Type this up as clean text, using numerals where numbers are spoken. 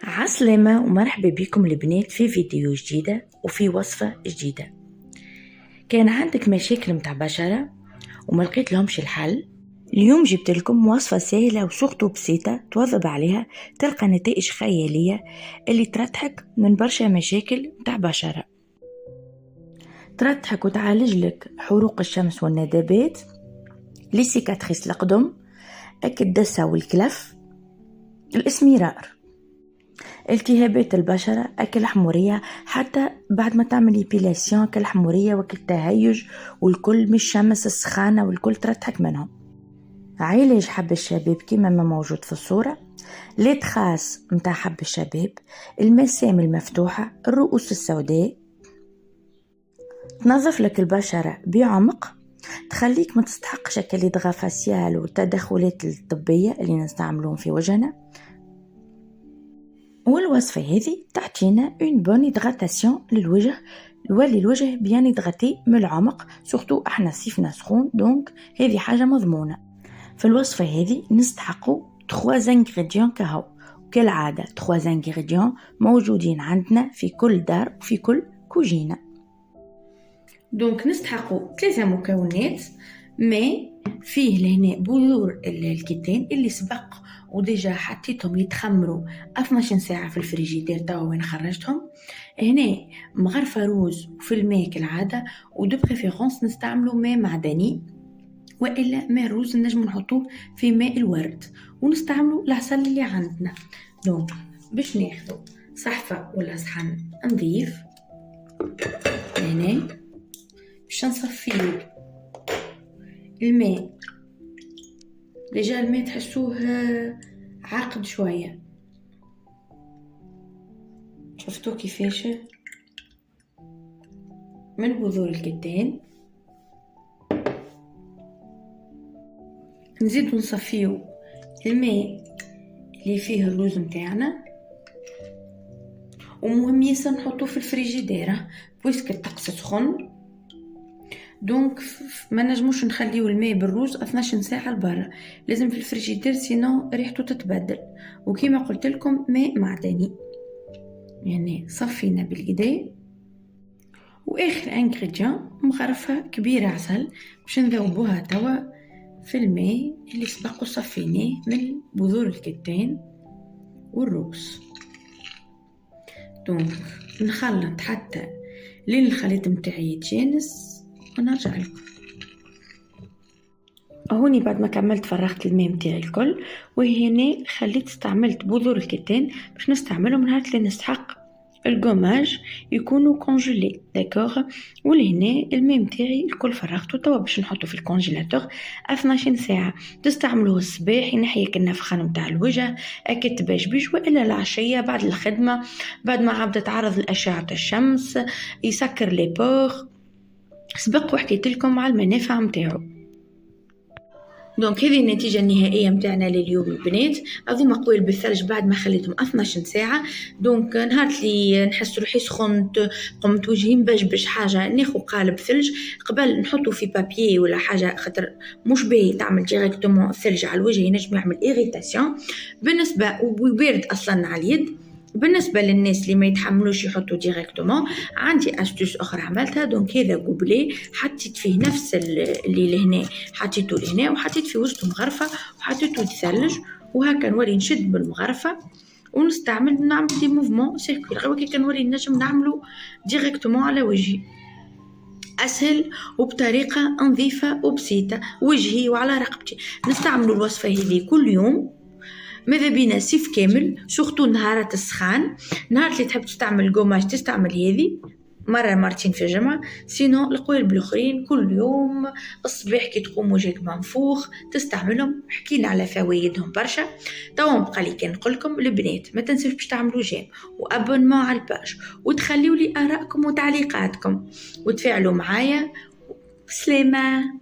عسلامة ومرحبا بكم البنات في فيديو جديدة وفي وصفة جديدة. كان عندك مشاكل متاع بشرة وما لقيت لهمش الحل؟ اليوم جبت لكم وصفة سهلة وسخطة بسيطة تواظب عليها تلقى نتائج خيالية اللي ترتحك من برشا مشاكل متاع بشرة، ترتحك وتعالج لك حروق الشمس والندبات، لسيكاتريس القدم، الدسة والكلف، الاسمرار، التهابات البشرة، أكل حمورية، حتى بعد ما تعمل إيبيلاسيون أكل حمورية وأكل تهيج والكل من الشمس السخانة والكل ترتحك منهم. علاج حب الشباب كما ما موجود في الصورة، ليت خاص متاع حب الشباب، المسام المفتوحة، الرؤوس السوداء، تنظف لك البشرة بعمق، تخليك ما تستحقش كالإدغا فاسيال والتدخلات الطبية اللي نستعملون في وجهنا. والوصفة هذه تعطينا اون بون هيدراتاسيون للوجه، يولي الوجه بيان هيدراتي من العمق، سورتو احنا صيفنا سخون دونك هذه حاجة مضمونة. في الوصفة هذه نستحقوا 3 انغريديون كهو، وكالعادة 3 انغريديون موجودين عندنا في كل دار وفي كل كوجينة. دونك نستحقوا 3 مكونات، مي فيه لهنا بذور الكتان اللي سبق وديجا حطيتهم يتخمروا 12 ساعة في الفريجيدير توا وين خرجتهم. هنا مغرفة روز وفي الماء كالعادة، ودو بريفيرونس نستعملوا ماء معدني وإلا ماء روز نجم نحطوه في ماء الورد، ونستعملوا العسل اللي عندنا. دونك باش ناخذوا صحفة ولا صحن نظيف هنا باش نصفيو الماء، ديجا الماء تحسوه عاقد شوية، شفتوا كيفاش من بذور الكتان. نزيدو نصفيو الماء اللي فيه الروز متاعنا، ومهم ياسر نحطوه في الفريجيدير بويسك الطقس سخن، دونك ما نجموش نخليو الماء بالروز 12 ساعة لبرا، لازم في الفريجيدير سينو ريحته تتبدل. وكما قلت لكم ماء معدني، يعني صفينا بالكدا. واخر انغريديون مغرفة كبيرة عسل باش نذوبوها توا في الماء اللي سبق وصفيناه من بذور الكتان والروز. دونك نخلط حتى لين الخليط متاعي يتجانس ونرجع لكم. هوني بعد ما كملت فرغت الماء متاعي الكل، وهنا خليت استعملت بذور الكتان باش نستعملهم نهار اللي نستحق الجوماج يكونوا كونجيلي داكوغ. ولهنا الماء متاعي الكل فرغته توا باش نحطه في الكونجيلاتور 12 ساعه. تستعملوه الصباح ينحي النفخان متاع الوجه، اكيد باش والا العشيه بعد الخدمه، بعد ما عبد تعرض لاشعه الشمس، يسكر لي بور. سبق وحكيت لكم على المنافع متاعو. دونك هذه النتيجة النهائية متاعنا لليوم البنات، هذوما قوي بالثلج بعد ما خليتهم 12 ساعة. دونك نهار اللي نحس روحي سخنت قمت وجهي مبجبش حاجة، ناخذ قالب ثلج قبل نحطه في بابيي ولا حاجة، خاطر مش باهي تعمل ديريكتومون الثلج على الوجه، ينجم يعمل إيريتاسيون بالنسبة وبارد أصلا على اليد. بالنسبة للناس اللي ما يتحملوش يحطوا ديريكتومون، عندي أستوس أخرى عملتها. دونك هذا قبلي حطيت فيه نفس اللي لهنا، حطيته لهنا وحطيت في وسط مغرفة وحطيته يتثلج، وهكا نولي نشد بالمغرفة ونستعمل نعمل دي موفمون سيركل غير كي كنولي نجم نعملو ديريكتومون على وجهي، أسهل وبطريقة نظيفة وبسيطة وجهي وعلى رقبتي. نستعملوا الوصفة هذه كل يوم، ماذا بينا صيف كامل، سورتو نهارات السخان. نهار اللي تحب تستعمل قماش تستعمل هذه مرة مرتين في الجمعة، سينو القوالب الأخرين كل يوم الصباح كي تقوم وجهك منفوخ تستعملهم. حكينا على فوائدهم برشا. توا بقى لي كان نقولكم البنات ما تنسوش باش تعملوا جيم وابونمون على الباج، وتخليوا لي آراءكم وتعليقاتكم وتفاعلوا معايا. سلامة.